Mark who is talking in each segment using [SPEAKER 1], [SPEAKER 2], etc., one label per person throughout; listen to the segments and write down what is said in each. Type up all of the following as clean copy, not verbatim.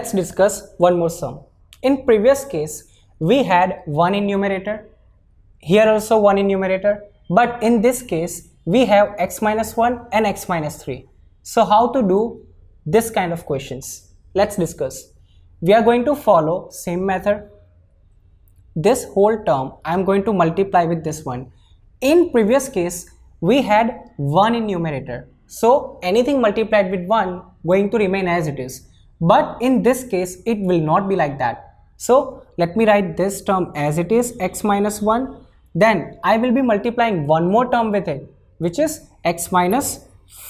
[SPEAKER 1] let's discuss one more sum. In previous case, we had 1 in numerator, here also 1 in numerator, but in this case, we have x minus 1 and x minus 3. So how to do this kind of questions? Let's discuss. We are going to follow same method. This whole term I am going to multiply with this one. In previous case, we had 1 in numerator. So anything multiplied with 1 going to remain as it is. But in this case, it will not be like that. So let me write this term as it is, x minus 1. Then I will be multiplying one more term with it, which is x minus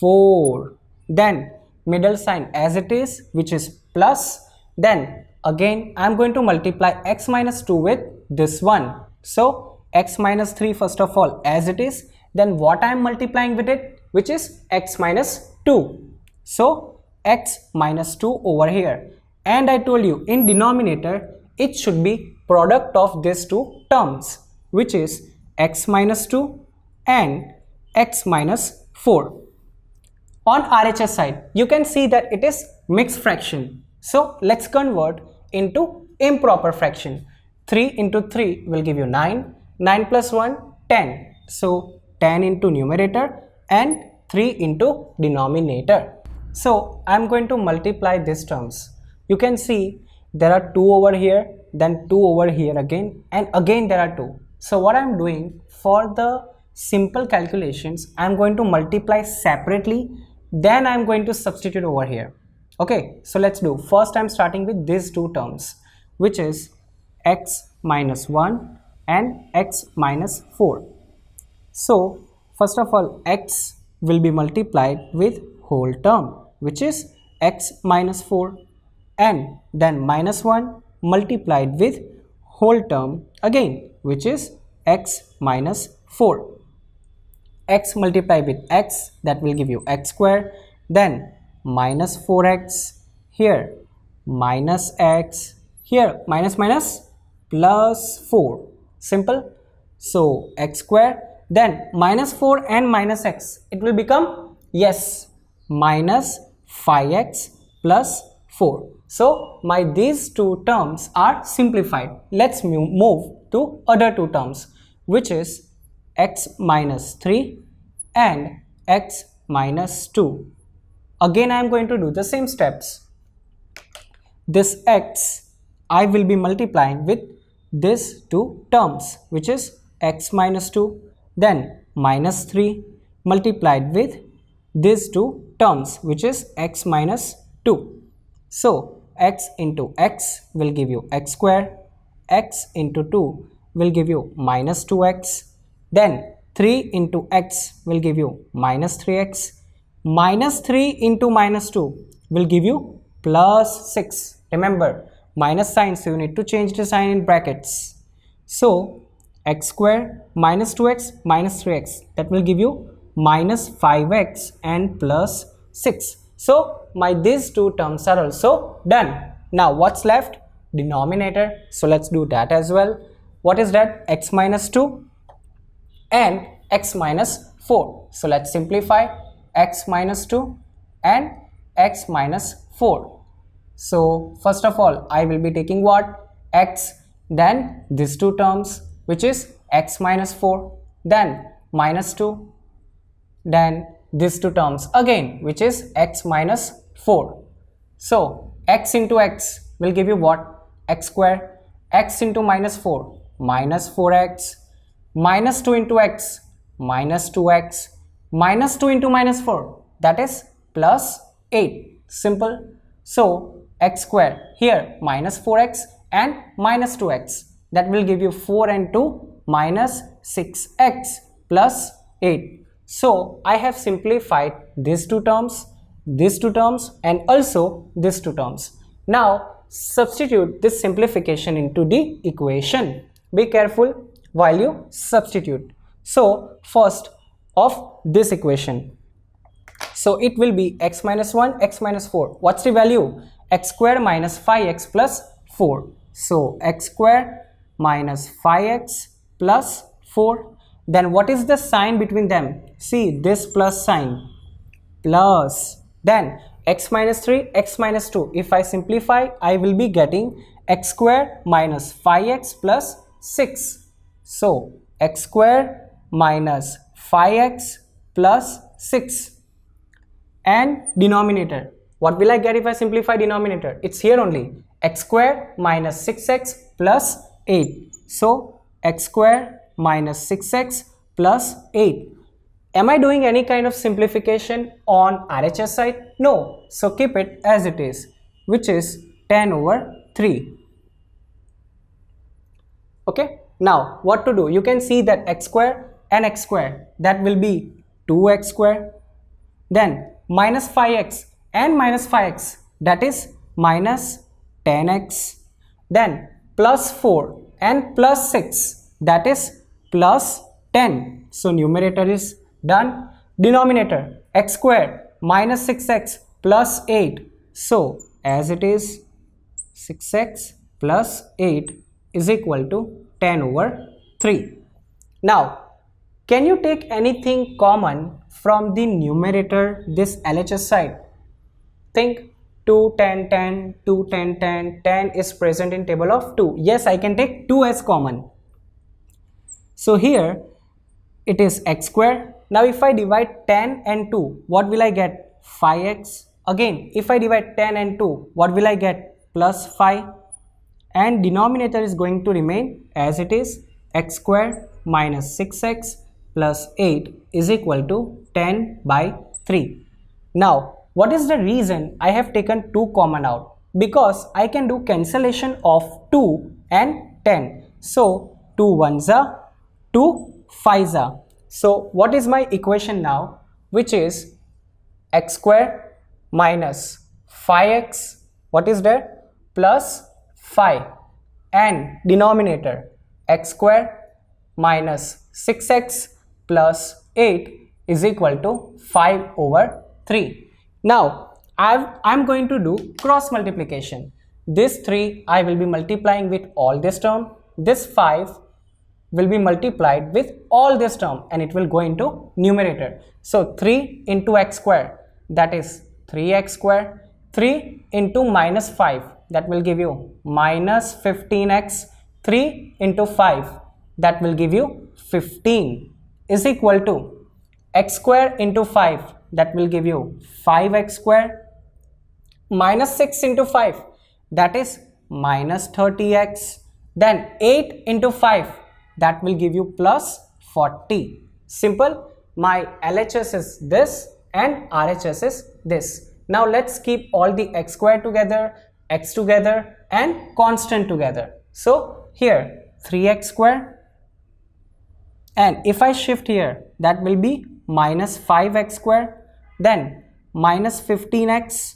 [SPEAKER 1] 4. Then middle sign as it is, which is plus. Then again I am going to multiply x minus 2 with this one. So x minus 3 first of all as it is. Then what I am multiplying with it, which is x minus 2. So x minus 2 over here. And I told you in denominator it should be product of these two terms, which is x minus 2 and x minus 4. On RHS side, you can see that it is mixed fraction. So let's convert into improper fraction. 3 into 3 will give you 9. 9 plus 1, 10. So 10 into numerator and 3 into denominator. So I am going to multiply these terms. You can see there are 2 over here, then 2 over here again, and again there are 2. So what I am doing for the simple calculations, I am going to multiply separately, then I am going to substitute over here. Okay, so let's do. First I am starting with these two terms, which is x minus 1 and x minus 4. So first of all, x will be multiplied with whole term, which is x minus 4, and then minus 1 multiplied with whole term again, which is x minus 4. X multiplied with x, that will give you x square, then minus 4x, here minus x, here minus minus plus 4, simple. So x square, then minus 4 and minus x, it will become, yes, minus 5x plus 4. So my these two terms are simplified. Let's move to other two terms, which is x minus 3 and x minus 2. Again I am going to do the same steps. This x I will be multiplying with these two terms, which is x minus 2, then minus 3 multiplied with these two terms, which is x minus 2. So x into x will give you x square, x into 2 will give you minus 2x, then 3 into x will give you minus 3x, minus 3 into minus 2 will give you plus 6. Remember, minus sign, so you need to change the sign in brackets. So x square minus 2x minus 3x, that will give you minus 5x and plus 6. So my these two terms are also done. Now what's left? Denominator. So let's do that as well. What is that? X minus 2 and x minus 4. So let's simplify x minus 2 and x minus 4. So first of all, I will be taking what? X, then these two terms, which is x minus 4, then minus 2, then these two terms again, which is x minus 4. So x into x will give you what? X square. X into minus 4, minus 4x, minus 2 into x, minus 2x, minus 2 into minus 4, that is plus 8. Simple. So x square, here minus 4x and minus 2x, that will give you 4 and 2 minus 6x plus 8. So I have simplified these two terms, and also these two terms. Now substitute this simplification into the equation. Be careful while you substitute. So first of this equation, so it will be x minus 1, x minus 4. What's the value? X square minus 5x plus 4. So x square minus 5x plus 4. Then what is the sign between them? See this plus sign, plus, then x minus 3, x minus 2. If I simplify, I will be getting x square minus 5x plus 6. So x square minus 5x plus 6. And denominator, what will I get if I simplify denominator? It's here only, x square minus 6x plus 8. So x square minus 6x plus 8. Am I doing any kind of simplification on RHS side? No. So keep it as it is, which is 10 over 3. Okay. Now what to do? You can see that x square and x square, that will be 2x square. Then minus 5x and minus 5x, that is minus 10x. Then plus 4 and plus 6, that is plus 10. So numerator is done. Denominator, x square minus 6x plus 8. So as it is, 6x plus 8 is equal to 10 over 3. Now can you take anything common from the numerator, this LHS side? Think 2, 10, 10, 2, 10, 10, 10 is present in table of 2. Yes, I can take 2 as common. So here it is x square. Now if I divide 10 and 2, what will I get? 5x. Again, if I divide 10 and 2, what will I get? Plus 5. And denominator is going to remain as it is, x square minus 6x plus 8 is equal to 10 by 3. Now what is the reason I have taken 2 common out? Because I can do cancellation of 2 and 10. So 2 ones are 2 5s are. So what is my equation now? Which is x square minus 5x, what is there? Plus 5, and denominator x square minus 6x plus 8 is equal to 5 over 3. Now I'm going to do cross multiplication. This 3 I will be multiplying with all this term. This 5 will be multiplied with all this term and it will go into numerator. So 3 into x square, that is 3x square. 3 into minus 5, that will give you minus 15x. 3 into 5, that will give you 15, is equal to x square into 5, that will give you 5x square, minus 6 into 5, that is minus 30x. Then 8 into 5, that will give you plus 40. Simple. My LHS is this and RHS is this. Now let's keep all the x square together, x together and constant together. So here 3x square, and if I shift here, that will be minus 5x square. Then minus 15x.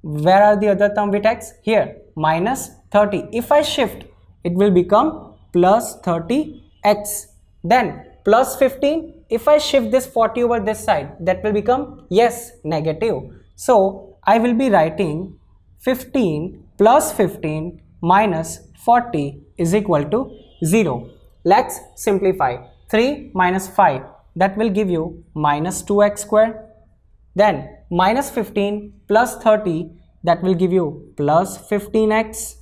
[SPEAKER 1] Where are the other term with x? Here minus 30. If I shift, it will become plus 30x. Then plus 15. If I shift this 40 over this side, that will become, yes, negative. So I will be writing 15 plus 15 minus 40 is equal to 0. Let's simplify. 3 minus 5, that will give you minus 2x square. Then minus 15 plus 30, that will give you plus 15x.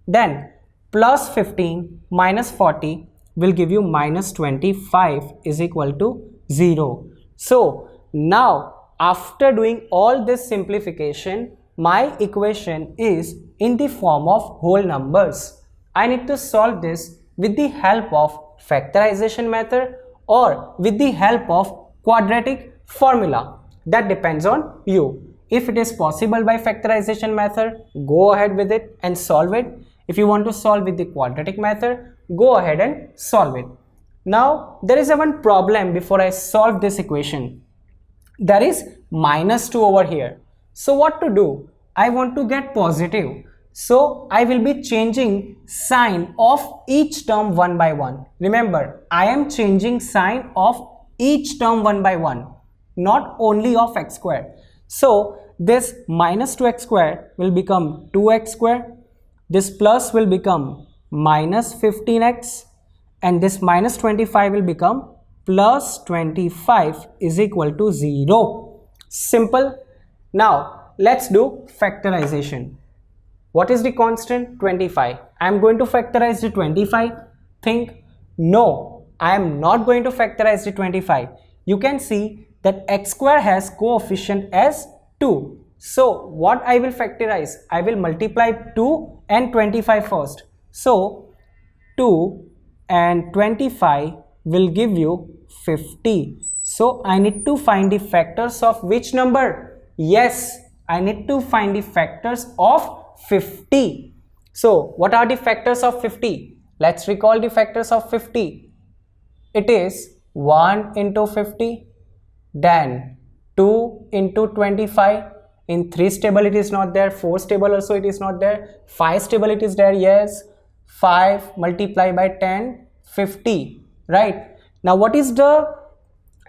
[SPEAKER 1] Then plus 15 minus 40 will give you minus 25 is equal to 0. So now after doing all this simplification, my equation is in the form of whole numbers. I need to solve this with the help of factorization method or with the help of quadratic formula. That depends on you. If it is possible by factorization method, go ahead with it and solve it. If you want to solve with the quadratic method, go ahead and solve it. Now there is one problem before I solve this equation. There is minus 2 over here. So what to do? I want to get positive. So I will be changing sign of each term one by one. Remember, I am changing sign of each term one by one, not only of x square. So this minus 2x square will become 2x square. This plus will become minus 15x, and this minus 25 will become plus 25 is equal to 0. Simple. Now let's do factorization. What is the constant? 25. I am going to factorize the 25. Think, no, I am not going to factorize the 25. You can see that x square has coefficient as 2. So what I will factorize? I will multiply 2 and 25 first. So 2 and 25 will give you 50. So I need to find the factors of which number? Yes, I need to find the factors of 50. So what are the factors of 50? Let's recall the factors of 50. It is 1 into 50, then 2 into 25. In 3 stable it is not there, 4 stable also it is not there, 5 stable it is there, yes. 5 multiplied by 10, 50, right? Now what is the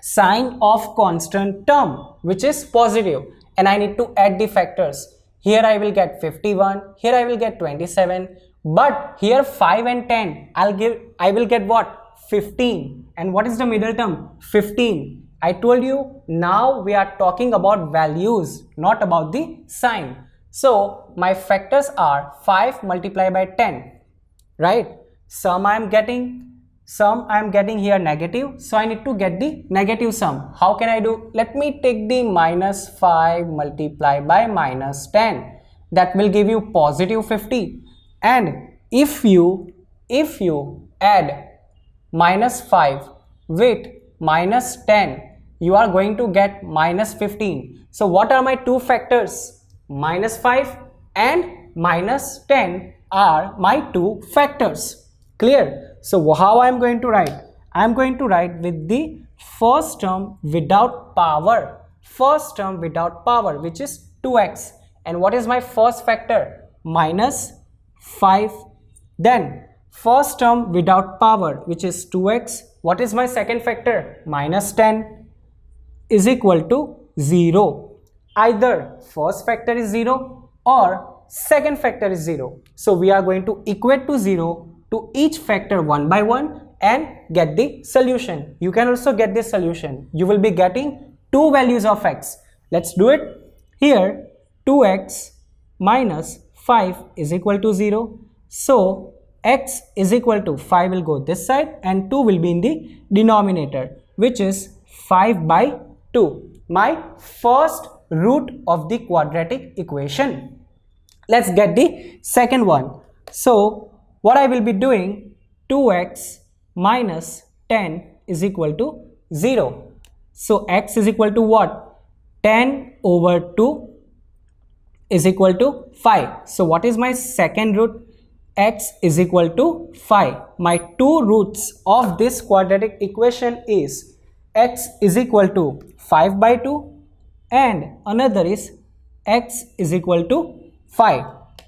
[SPEAKER 1] sign of constant term? Which is positive, and I need to add the factors. Here I will get 51, here I will get 27, but here 5 and 10 I will get what? 15. And what is the middle term? 15. I told you, now we are talking about values, not about the sign. So my factors are 5 multiplied by 10, right? Sum I am getting here negative, so I need to get the negative sum. How can I do? Let me take the minus 5 multiplied by minus 10. That will give you positive 50. And if you add minus 5 with minus 10, you are going to get minus 15. So what are my two factors? Minus 5 and minus 10 are my two factors. Clear? So how I am going to write? I am going to write with the first term without power. First term without power, which is 2x. And what is my first factor? Minus 5. Then first term without power, which is 2x. What is my second factor? Minus 10 is equal to 0. Either first factor is 0 or second factor is 0. So we are going to equate to 0 to each factor one by one and get the solution. You can also get this solution. You will be getting two values of x. Let's do it. Here 2x minus 5 is equal to 0. So x is equal to 5 will go this side and 2 will be in the denominator, which is 5 by 2. My first root of the quadratic equation. Let's get the second one. So what I will be doing, 2x minus 10 is equal to 0. So x is equal to what? 10 over 2 is equal to 5. So what is my second root? X is equal to 5. My two roots of this quadratic equation is x is equal to 5 by 2 and another is x is equal to 5.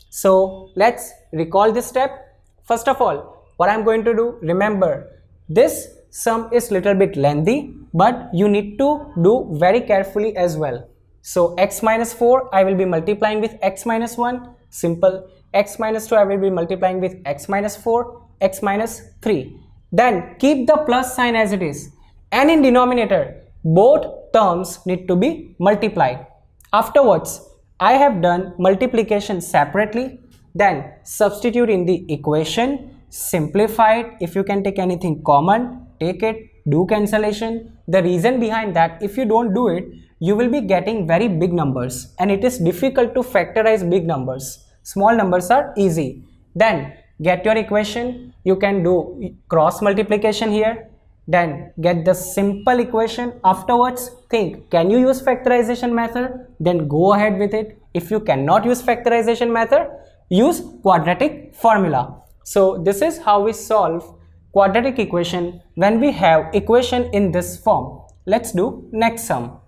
[SPEAKER 1] So let's recall this step. First of all, what I am going to do, remember this sum is little bit lengthy, but you need to do very carefully as well. So x minus 4 I will be multiplying with x minus 1, simple. X minus 2 I will be multiplying with x minus 4, x minus 3. Then keep the plus sign as it is, and in denominator both terms need to be multiplied. Afterwards I have done multiplication separately, then substitute in the equation, simplify it. If you can take anything common, take it, do cancellation. The reason behind that, if you don't do it, you will be getting very big numbers and it is difficult to factorize big numbers. Small numbers are easy. Then get your equation. You can do cross multiplication here. Then get the simple equation. Afterwards think, can you use factorization method? Then go ahead with it. If you cannot use factorization method, use quadratic formula. So this is how we solve quadratic equation when we have equation in this form. Let's do next sum.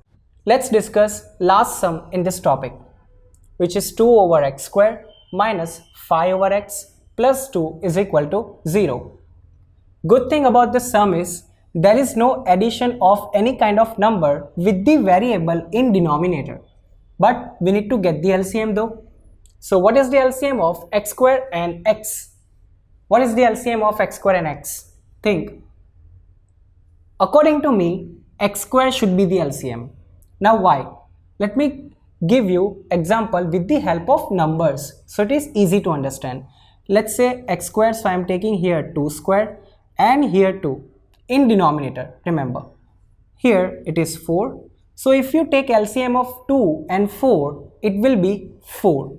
[SPEAKER 1] Let's discuss last sum in this topic, which is 2 over x square minus 5 over x plus 2 is equal to 0. Good thing about this sum is there is no addition of any kind of number with the variable in denominator. But we need to get the LCM though. So what is the LCM of x square and x? What is the LCM of x square and x? Think. According to me, x square should be the LCM. Now why? Let me give you example with the help of numbers, so it is easy to understand. Let's say x square, so I am taking here 2 square and here 2 in denominator. Remember, here it is 4. So if you take LCM of 2 and 4, it will be 4.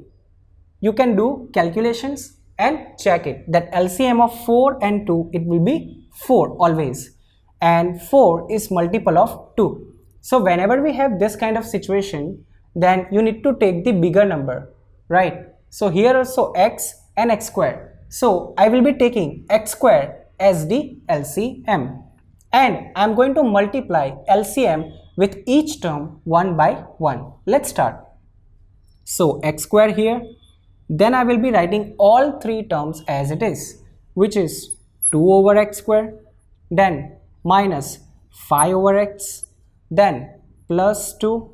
[SPEAKER 1] You can do calculations and check it that LCM of 4 and 2, it will be 4 always, and 4 is multiple of 2. So whenever we have this kind of situation, then you need to take the bigger number, right? So here also x and x square. So I will be taking x square as the LCM, and I am going to multiply LCM with each term one by one. Let's start. So x square here, then I will be writing all three terms as it is, which is 2 over x square, then minus 5 over x, then plus 2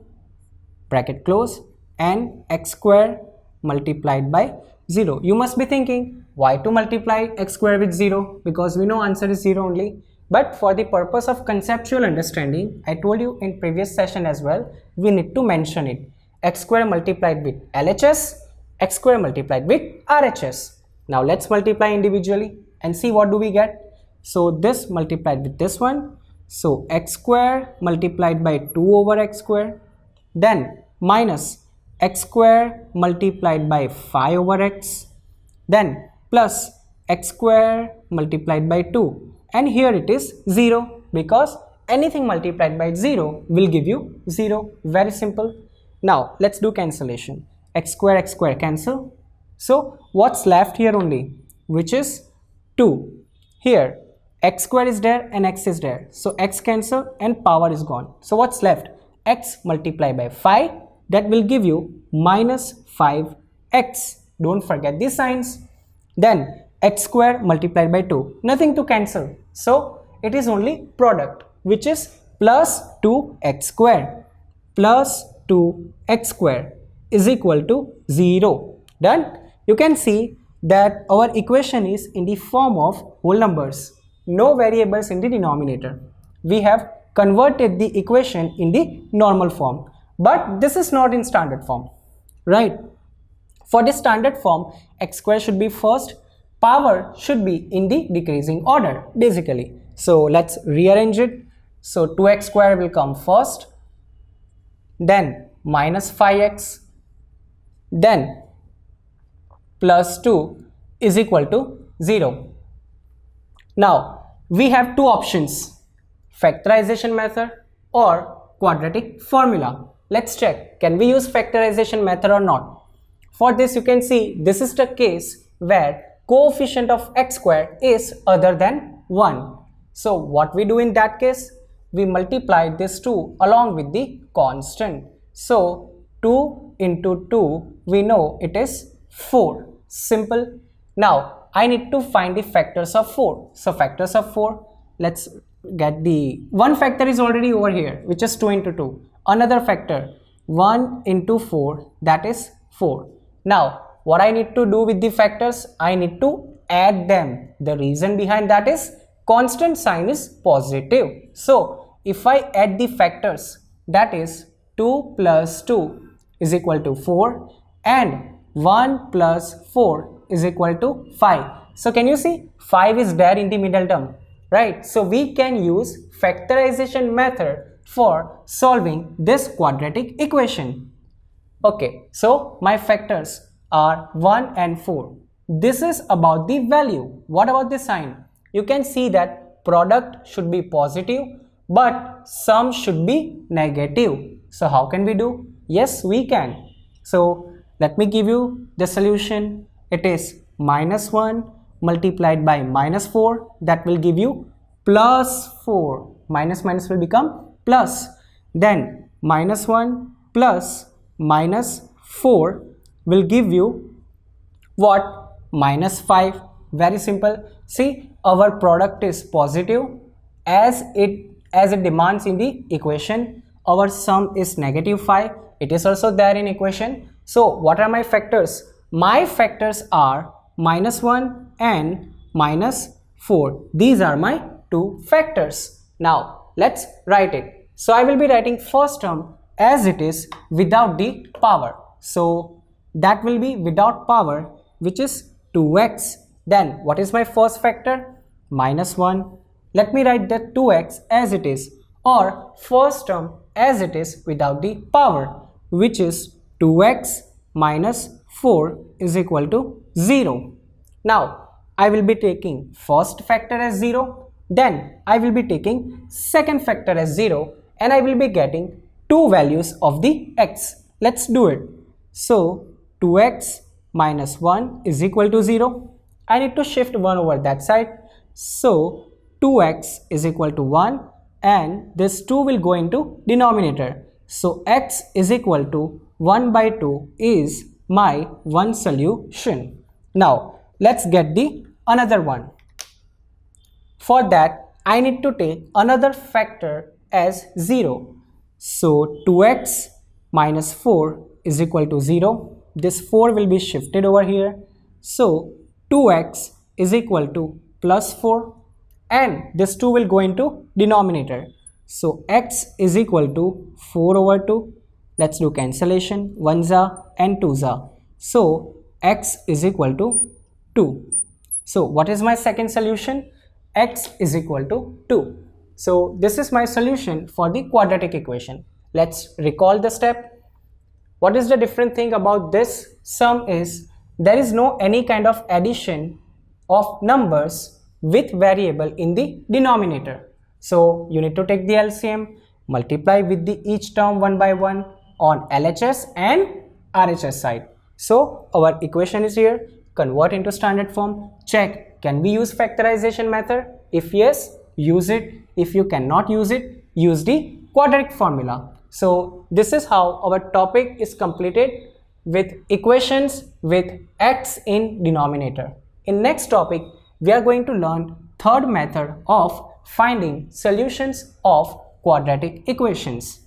[SPEAKER 1] bracket close, and x square multiplied by 0. You must be thinking, why to multiply x square with 0? Because we know answer is 0 only. But for the purpose of conceptual understanding, I told you in previous session as well, we need to mention it. X square multiplied with LHS, x square multiplied with RHS. Now let's multiply individually and see what do we get. So this multiplied with this one. So x square multiplied by 2 over x square, then minus x square multiplied by 5 over x, then plus x square multiplied by 2, and here it is 0 because anything multiplied by 0 will give you 0. Very simple. Now let's do cancellation. X square cancel. So what's left here only, which is 2. Here x square is there and x is there, so x cancel and power is gone. So what's left? X multiplied by 5, that will give you minus 5x. Don't forget these signs. Then x square multiplied by 2, nothing to cancel, so it is only product, which is plus 2x square. Plus 2x square is equal to 0. Done? You can see that our equation is in the form of whole numbers, no variables in the denominator. We have converted the equation in the normal form, but this is not in standard form, right? For the standard form, x square should be first, power should be in the decreasing order basically. So let's rearrange it. So 2x square will come first, then minus 5x, then plus 2 is equal to 0. Now we have two options, factorization method or quadratic formula. Let's check, can we use factorization method or not? For this you can see this is the case where coefficient of x square is other than 1. So what we do in that case? We multiply this 2 along with the constant. So 2 into 2, we know it is 4. Simple. Now I need to find the factors of 4. So factors of 4, let's get the one factor is already over here, which is 2 into 2. Another factor 1 into 4, that is 4. Now what I need to do with the factors? I need to add them. The reason behind that is constant sign is positive. So if I add the factors, that is 2 plus 2 is equal to 4 and 1 plus 4 is equal to 5. So can you see 5 is there in the middle term, right? So we can use factorization method for solving this quadratic equation. Okay, so my factors are 1 and 4. This is about the value. What about the sign? You can see that product should be positive but sum should be negative. So how can we do? Yes, we can. So let me give you the solution. It is minus 1 multiplied by minus 4, that will give you plus 4. Minus minus will become plus. Then minus 1 plus minus 4 will give you what? Minus 5. Very simple. See, our product is positive as it demands in the equation. Our sum is negative 5. It is also there in equation. So what are my factors? My factors are minus 1 and minus 4. These are my two factors. Now let's write it. So I will be writing first term as it is without the power. So that will be without power, which is 2x. Then what is my first factor? -1. Let me write that 2x as it is, or first term as it is without the power, which is 2x minus 4 is equal to 0. Now I will be taking first factor as 0, then I will be taking second factor as 0, and I will be getting two values of the x. Let's do it. So 2x minus 1 is equal to 0. I need to shift 1 over that side. So 2x is equal to 1, and this 2 will go into denominator. So x is equal to 1 by 2 is my one solution. Now let's get the another one. For that I need to take another factor as 0. So 2x minus 4 is equal to 0. This 4 will be shifted over here. So 2x is equal to plus 4, and this 2 will go into denominator. So x is equal to 4 over 2. Let's do cancellation. 1s are and 2s are. So x is equal to 2. So what is my second solution? X is equal to 2. So this is my solution for the quadratic equation. Let's recall the step. What is the different thing about this sum is there is no any kind of addition of numbers with variable in the denominator. So you need to take the LCM, multiply with the each term one by one on LHS and RHS side. So our equation is here. Convert into standard form. Check, can we use factorization method? If yes, use it. If you cannot use it, use the quadratic formula. So this is how our topic is completed with equations with x in denominator. In next topic, we are going to learn third method of finding solutions of quadratic equations.